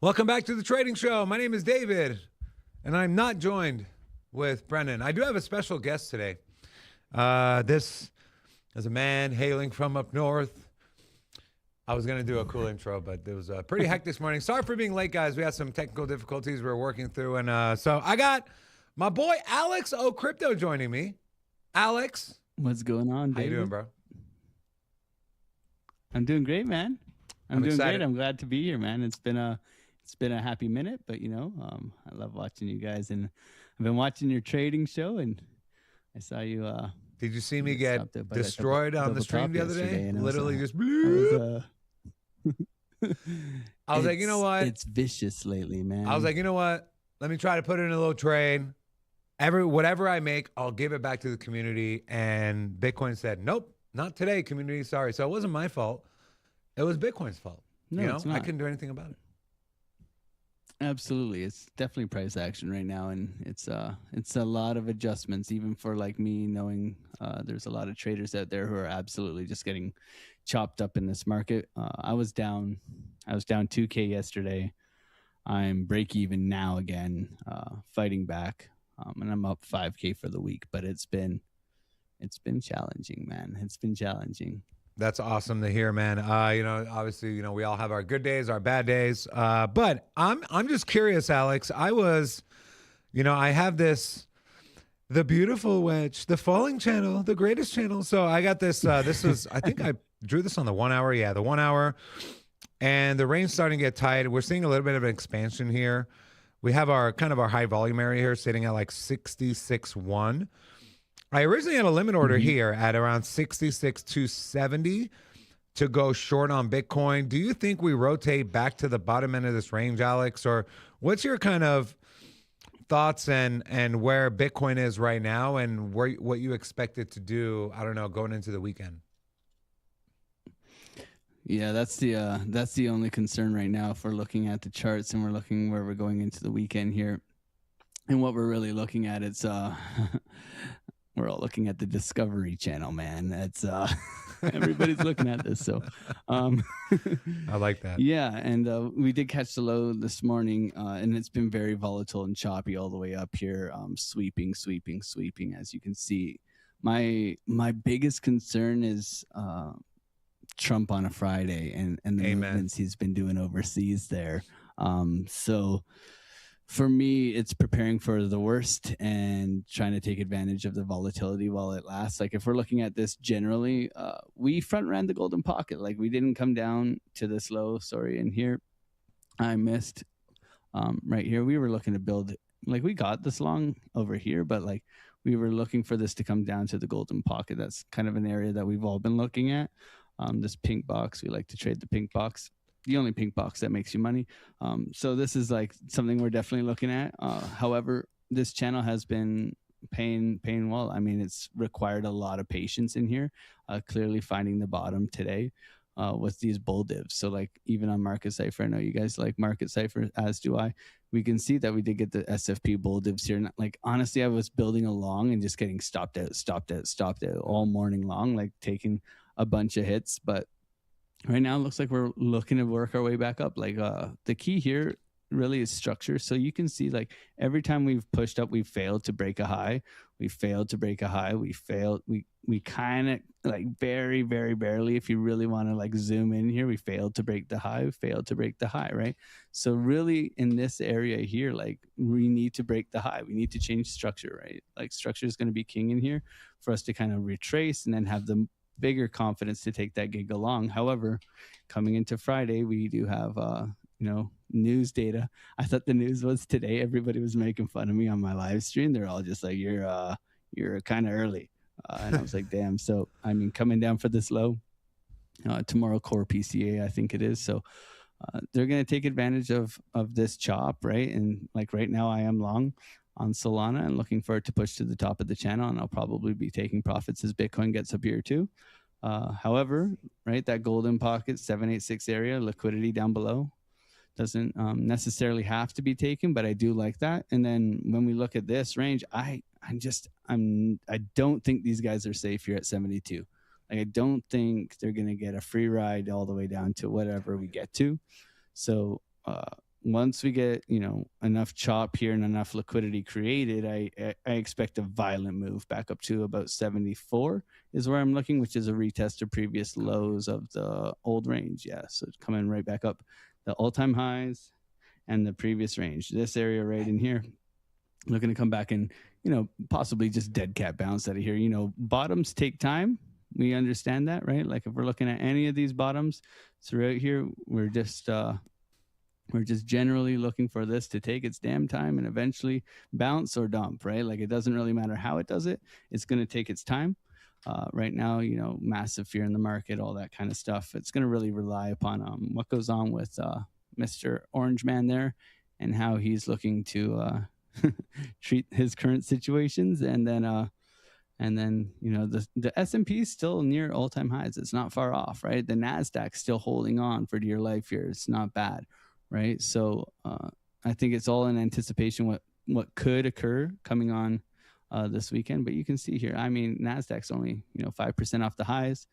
Welcome back to the Trading Show. My name is David, and I'm not joined with Brennan. I do have a special guest today. This is a man hailing from up north. I was going to do a cool intro, but it was pretty hectic this morning. Sorry for being late, guys. We had some technical difficulties we were working through. And so I got my boy Alex O Crypto joining me. Alex. What's going on, David? How you doing, bro? I'm doing great, man. I'm doing excited. great. I'm glad to be here, man. It's been a happy minute, but you know, I love watching you guys, and I've been watching your trading show, and I saw you. Did you see me get destroyed on the stream the other day? Literally just. I was like, you know what? It's vicious lately, man. I was like, you know what? Let me try to put in a little trade. Whatever I make, I'll give it back to the community. And Bitcoin said, nope, not today, community. Sorry. So it wasn't my fault. It was Bitcoin's fault. No, it's not. I couldn't do anything about it. Absolutely. It's definitely price action right now, and it's a lot of adjustments, even for like me, knowing there's a lot of traders out there who are absolutely just getting chopped up in this market. I was down 2K yesterday. I'm break even now again, fighting back, and I'm up 5K for the week, but it's been challenging, man. It's been challenging. That's awesome to hear, man. Obviously, we all have our good days, our bad days. But I'm just curious, Alex. I have the beautiful wedge, the falling channel, the greatest channel. So I got this. This is, I think I drew this on the 1 hour. Yeah, the 1 hour. And the range starting to get tight. We're seeing a little bit of an expansion here. We have our high volume area here sitting at like 66.1. I originally had a limit order here at around 66,270 to go short on Bitcoin. Do you think we rotate back to the bottom end of this range, Alex? Or what's your kind of thoughts and where Bitcoin is right now and what you expect it to do, I don't know, going into the weekend? Yeah, that's the only concern right now if we're looking at the charts and we're looking where we're going into the weekend here. And what we're really looking at, it's we're all looking at the Discovery Channel, man. That's everybody's looking at this. So I like that. Yeah, and we did catch the low this morning, and it's been very volatile and choppy all the way up here, sweeping, as you can see. My biggest concern is Trump on a Friday and the movements he's been doing overseas there. So for me, it's preparing for the worst and trying to take advantage of the volatility while it lasts. Like if we're looking at this generally, we front ran the golden pocket. Like we didn't come down to this low. Sorry, and here I missed right here. We were looking to build, like we got this long over here, but like we were looking for this to come down to the golden pocket. That's kind of an area that we've all been looking at. This pink box, we like to trade the pink box. The only pink box that makes you money. So this is like something we're definitely looking at. However, this channel has been paying well. I mean, it's required a lot of patience in here. Clearly finding the bottom today with these bull divs. So like even on Market Cypher, I know you guys like Market Cypher, as do I. We can see that we did get the SFP bull divs here. And like honestly, I was building along and just getting stopped out all morning long, like taking a bunch of hits, but right now, it looks like we're looking to work our way back up. Like the key here really is structure. So you can see like every time we've pushed up, we've failed to break a high. We failed to break a high. We kind of like very, very barely, if you really want to like zoom in here, we failed to break the high. We failed to break the high, right? So really in this area here, like we need to break the high. We need to change structure, right? Like structure is going to be king in here for us to kind of retrace and then have the bigger confidence to take that gig along. However, coming into Friday, we do have news data. I thought the news was today. Everybody was making fun of me on my live stream. They're all just like, you're kind of early, and I was like, damn. So I mean, coming down for this low tomorrow, core PCA, I think it is. So they're going to take advantage of this chop, right? And like right now, I am long on Solana and looking for it to push to the top of the channel, and I'll probably be taking profits as Bitcoin gets up here too. However, right, that golden pocket 786 area, liquidity down below doesn't necessarily have to be taken, but I do like that. And then when we look at this range, I don't think these guys are safe here at 72. Like I don't think they're gonna get a free ride all the way down to whatever we get to. So once we get, enough chop here and enough liquidity created, I expect a violent move back up to about 74 is where I'm looking, which is a retest of previous lows of the old range. Yeah, so it's coming right back up the all-time highs and the previous range. This area right in here, looking to come back and, possibly just dead cat bounce out of here. Bottoms take time. We understand that, right? Like if we're looking at any of these bottoms throughout here, we're just generally looking for this to take its damn time and eventually bounce or dump, right? Like it doesn't really matter how it does it. It's going to take its time. Right now, massive fear in the market, all that kind of stuff. It's going to really rely upon what goes on with Mr. Orange Man there and how he's looking to treat his current situations. And then the S&P is still near all-time highs. It's not far off, right? The NASDAQ's still holding on for dear life here. It's not bad, right? So I think it's all in anticipation what could occur coming on this weekend. But you can see here, I mean, NASDAQ's only 5% off the highs,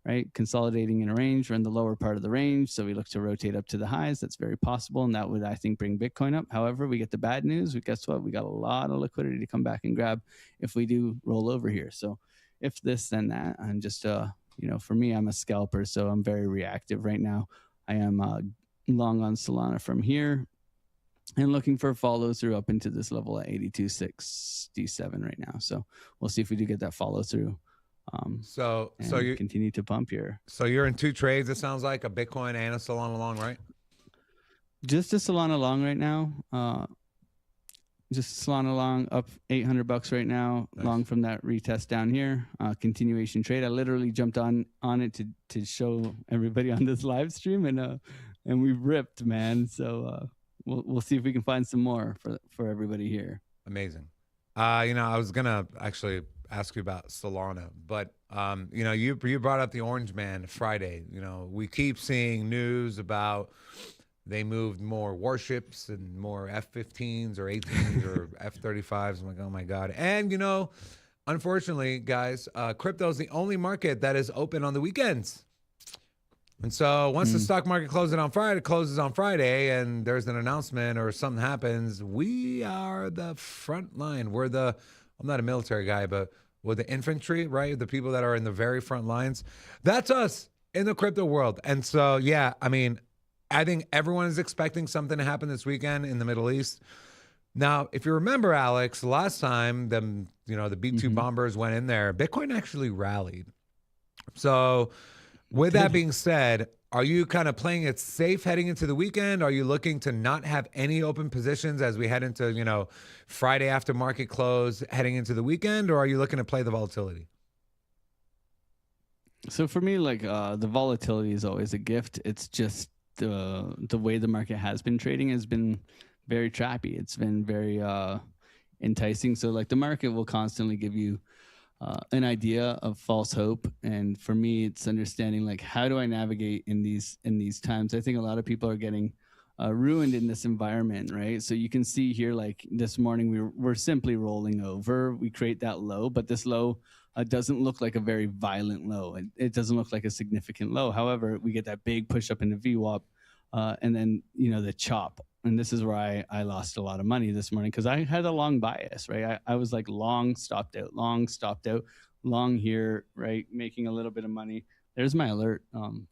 right? Consolidating in a range. We're in the lower part of the range, so we look to rotate up to the highs. That's very possible, and that would, I think, bring Bitcoin up. However, we get the bad news. Guess what? We got a lot of liquidity to come back and grab if we do roll over here. So if this, then that. I'm just, for me, I'm a scalper, so I'm very reactive right now. I am long on Solana from here and looking for a follow through up into this level at 82.67 right now. So we'll see if we do get that follow through. So you continue to pump here. So you're in two trades, it sounds like, a Bitcoin and a Solana long, right? Just a Solana long right now. Just Solana long up $800 right now. Nice. Long from that retest down here. Continuation trade. I literally jumped on it to show everybody on this live stream, and we ripped, man. So we'll see if we can find some more for everybody here. Amazing. I was gonna actually ask you about Solana, but you brought up the Orange Man Friday. We keep seeing news about they moved more warships and more F-15s or 18s or F-35s. I'm like, oh my god. And unfortunately, guys, crypto is the only market that is open on the weekends. And so once the stock market closes on Friday, and there's an announcement or something happens, we are the front line. I'm not a military guy, but we're the infantry, right? The people that are in the very front lines. That's us in the crypto world. And so, yeah, I mean, I think everyone is expecting something to happen this weekend in the Middle East. Now, if you remember, Alex, last time the B-2 bombers went in there, Bitcoin actually rallied. So with that being said, are you kind of playing it safe heading into the weekend? Are you looking to not have any open positions as we head into, Friday after market close heading into the weekend? Or are you looking to play the volatility? So for me, the volatility is always a gift. It's just the way the market has been trading has been very trappy. It's been very enticing. So the market will constantly give you an idea of false hope, and for me, it's understanding how do I navigate in these times. I think a lot of people are getting ruined in this environment, right? So you can see here, this morning, we're simply rolling over. We create that low, but this low doesn't look like a very violent low. It doesn't look like a significant low. However, we get that big push up in the VWAP, and then the chop. And this is where I lost a lot of money this morning because I had a long bias, right? I was long, stopped out, long here, right? Making a little bit of money. There's my alert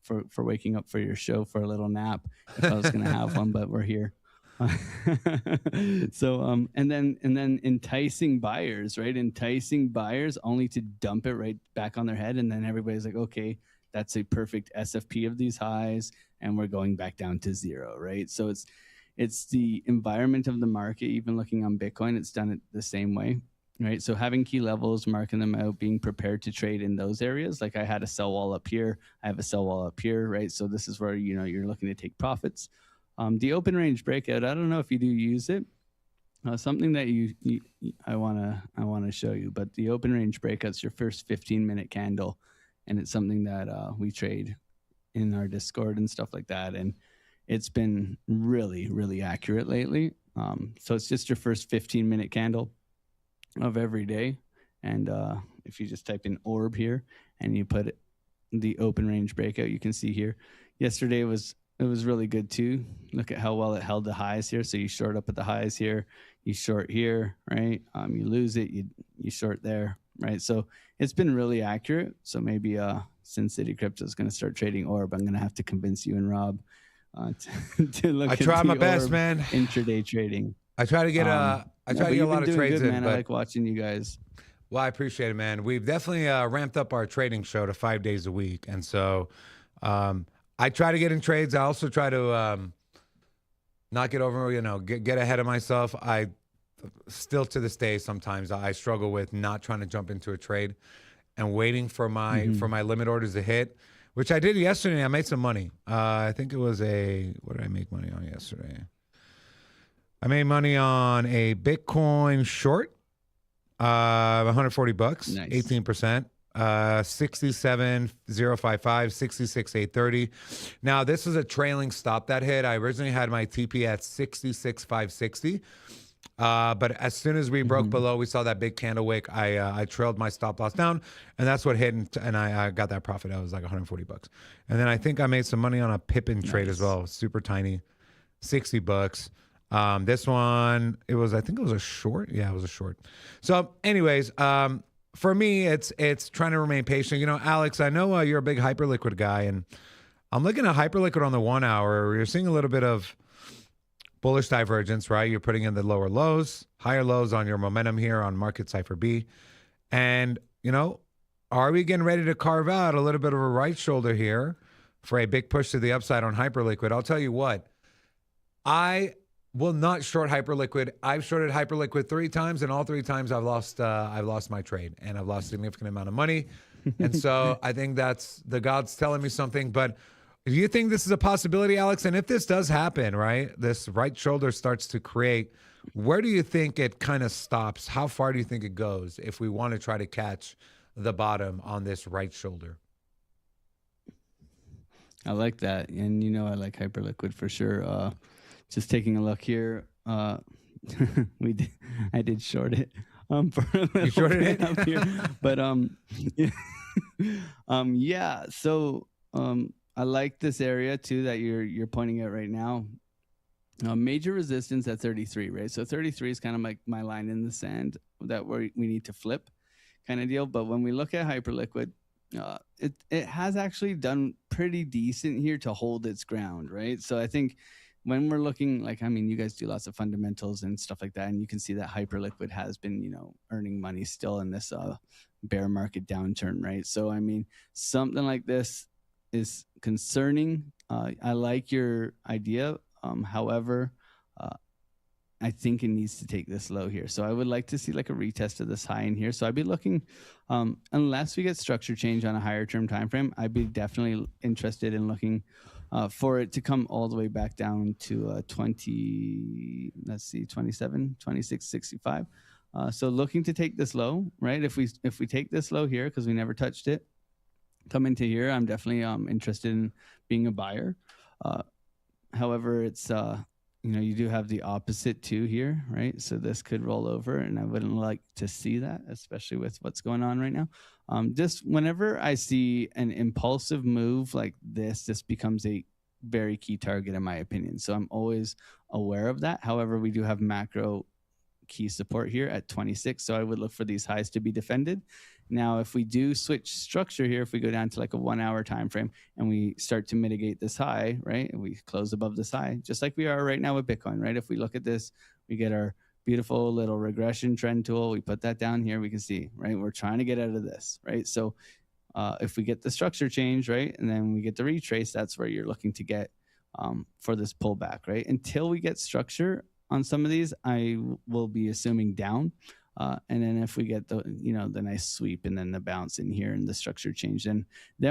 for waking up for your show for a little nap if I was going to have one, but we're here. So and then enticing buyers, right? Enticing buyers only to dump it right back on their head, and then everybody's like, okay, that's a perfect SFP of these highs, and we're going back down to zero, right? So it's the environment of the market. Even looking on Bitcoin, it's done it the same way, right? So having key levels, marking them out, being prepared to trade in those areas. Like I had a sell wall up here, I have a sell wall up here, right? So this is where you're looking to take profits. The open range breakout, I don't know if you do use it. Something that I wanna show you, but the open range breakout's your first 15-minute candle, and it's something that we trade in our Discord and stuff like that, and it's been really, really accurate lately. So it's just your first 15-minute candle of every day, and if you just type in orb here and you put the open range breakout, you can see here. Yesterday was it was really good too. Look at how well it held the highs here. So you short up at the highs here, you short here, right? You lose it, you short there, right? So it's been really accurate. So maybe Sin City Crypto is going to start trading orb. I'm going to have to convince you and Rob to look I at try the my best, orb man. intraday trading. I try to get I try to get a lot of trades good, in, man. but I like watching you guys. well, I appreciate it, man. We've definitely ramped up our trading show to 5 days a week, and so I try to get in trades. I also try to not get over, get ahead of myself. I still to this day sometimes I struggle with not trying to jump into a trade and waiting for my limit orders to hit, which I did yesterday. I made some money. I think it was what did I make money on yesterday? I made money on a Bitcoin short, $140, Nice. 18%. 67,055, 66,830. Now, this is a trailing stop that hit. I originally had my TP at 66,560. But as soon as we broke below, we saw that big candle wick. I trailed my stop loss down, and that's what hit, and I got that profit. That was like $140. And then I think I made some money on a Pippin trade as well, super tiny, $60. This one, I think it was a short. Yeah, it was a short. So anyways, for me, it's trying to remain patient. Alex, I know you're a big Hyperliquid guy, and I'm looking at Hyperliquid on the 1 hour. You're seeing a little bit of bullish divergence, right? You're putting in the lower lows, higher lows on your momentum here on Market Cipher B. And, are we getting ready to carve out a little bit of a right shoulder here for a big push to the upside on Hyperliquid? I'll tell you what, I will not short Hyperliquid. I've shorted Hyperliquid 3 times, and all 3 times I've lost my trade, and I've lost a significant amount of money. And so I think that's the gods telling me something. But do you think this is a possibility, Alex? And if this does happen, right, this right shoulder starts to create, where do you think it kind of stops? How far do you think it goes if we want to try to catch the bottom on this right shoulder? I like that. And I like Hyperliquid for sure. Just taking a look here. I did short it. For a little You shorted bit it? up here. But yeah. So I like this area too that you're pointing at right now. Major resistance at 33, right? So 33 is kind of like my line in the sand that we need to flip, kind of deal. But when we look at Hyperliquid, it has actually done pretty decent here to hold its ground, right? So I think when we're looking, you guys do lots of fundamentals and stuff like that, and you can see that Hyperliquid has been, earning money still in this bear market downturn, right? So, something like this is concerning. I like your idea. However, I think it needs to take this low here. So I would like to see like a retest of this high in here. So I'd be looking, unless we get structure change on a higher term time frame, I'd be definitely interested in looking for it to come all the way back down to 26.65. So looking to take this low, right? If we take this low here, because we never touched it, come into here, I'm definitely interested in being a buyer. However, it's you do have the opposite too here, right? So this could roll over, and I wouldn't like to see that, especially with what's going on right now. Just whenever I see an impulsive move like this becomes a very key target in my opinion. So I'm always aware of that. However, we do have macro key support here at 26. So I would look for these highs to be defended. Now, if we do switch structure here, if we go down to like a 1 hour time frame and we start to mitigate this high, right? And we close above this high, just like we are right now with Bitcoin, right? If we look at this, we get our beautiful little regression trend tool. We put that down here. We can see, right? We're trying to get out of this, right? So if we get the structure change, right? And then we get the retrace, that's where you're looking to get for this pullback, right? Until we get structure on some of these, I will be assuming down. And then if we get the nice sweep and then the bounce in here and the structure change, then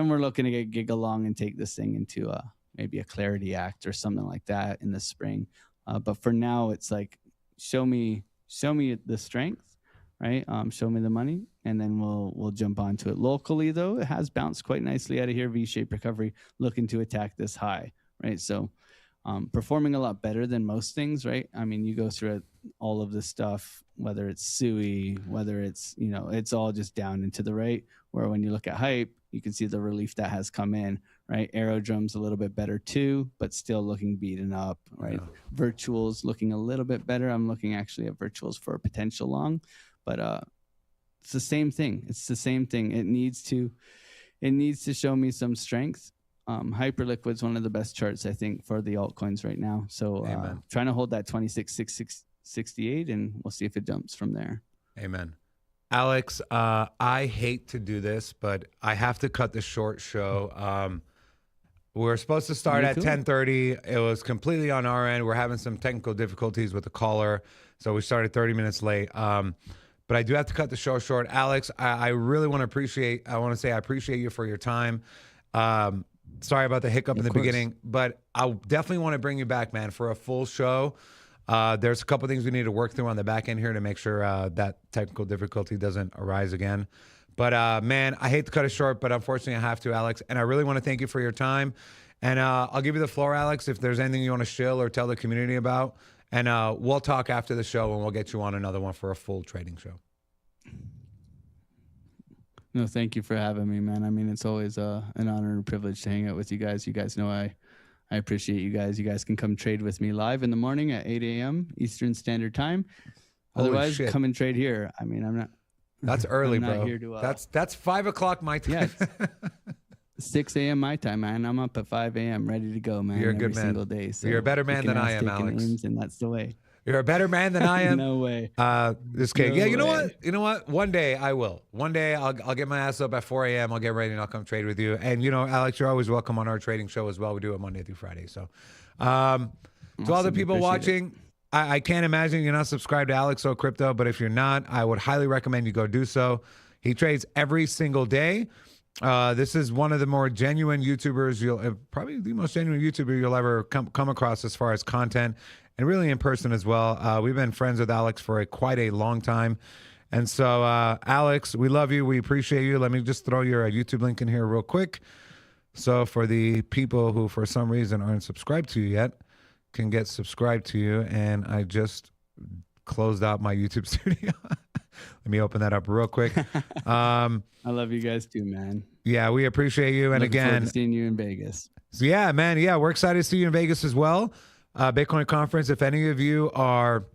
we're looking to get gig along and take this thing into maybe a clarity act or something like that in the spring. But for now, it's like, show me the strength, right? Show me the money, and then we'll jump onto it. Locally though, it has bounced quite nicely out of here, V-shaped recovery, looking to attack this high, right? So performing a lot better than most things, right? You go through it, all of this stuff, whether it's SUI, whether it's, it's all just down and to the right, where when you look at hype, you can see the relief that has come in, right? Aerodrome's a little bit better too, but still looking beaten up, right? Yeah. Virtual's looking a little bit better. I'm looking actually at virtuals for a potential long, but it's the same thing. It's the same thing. It needs to show me some strength. Hyperliquid's one of the best charts, I think, for the altcoins right now. So trying to hold that 26,668, and we'll see if it jumps from there. Amen. Alex, I hate to do this, but I have to cut the short show. We were supposed to start at 10:30. It was completely on our end. We're having some technical difficulties with the caller, so we started 30 minutes late. But I do have to cut the show short. Alex, I really want to say I appreciate you for your time. Sorry about the hiccup in the beginning, but I definitely want to bring you back, man, for a full show. There's a couple things we need to work through on the back end here to make sure that technical difficulty doesn't arise again. But man, I hate to cut it short, but unfortunately I have to, Alex. And I really want to thank you for your time. And I'll give you the floor, Alex, if there's anything you want to shill or tell the community about. And we'll talk after the show, and we'll get you on another one for a full trading show. No, thank you for having me, man. I mean, it's always an honor and a privilege to hang out with you guys. You guys know I appreciate you guys. You guys can come trade with me live in the morning at 8 a.m. Eastern Standard Time. Otherwise, come and trade here. I mean, I'm not. That's early, I'm not bro. Here to, that's 5 o'clock my time. Yeah, 6 a.m. my time, man. I'm up at 5 a.m. ready to go, man. You're a good man. Single day. So you're a better man than I am, Alex. And that's the way. You're a better man than I am. No way. Just kidding. No Yeah, you know way. what? You know what? One day I will. One day I'll get my ass up at 4 a.m. I'll get ready and I'll come trade with you. And you know, Alex, you're always welcome on our trading show as well. We do it Monday through Friday. So, awesome. To all the people watching, I can't imagine you're not subscribed to Alex O Crypto, but if you're not, I would highly recommend you go do so. He trades every single day. This is one of the more genuine YouTubers probably the most genuine YouTuber you'll ever come across as far as content, and really in person as well. We've been friends with Alex for quite a long time. And so, Alex, we love you. We appreciate you. Let me just throw your YouTube link in here real quick. So for the people who, for some reason, aren't subscribed to you yet, can get subscribed to you. And I just closed out my YouTube studio. Let me open that up real quick. I love you guys too, man. Yeah, we appreciate you. And Looking forward again, to seeing you in Vegas. So yeah, man. Yeah, we're excited to see you in Vegas as well. Bitcoin conference. If any of you are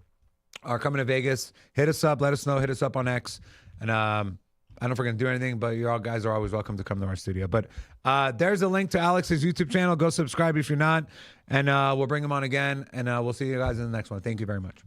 coming to Vegas, hit us up. Let us know. Hit us up on X. And I don't know if we're going to do anything, but you all guys are always welcome to come to our studio. But there's a link to Alex's YouTube channel. Go subscribe if you're not. And we'll bring him on again. And we'll see you guys in the next one. Thank you very much.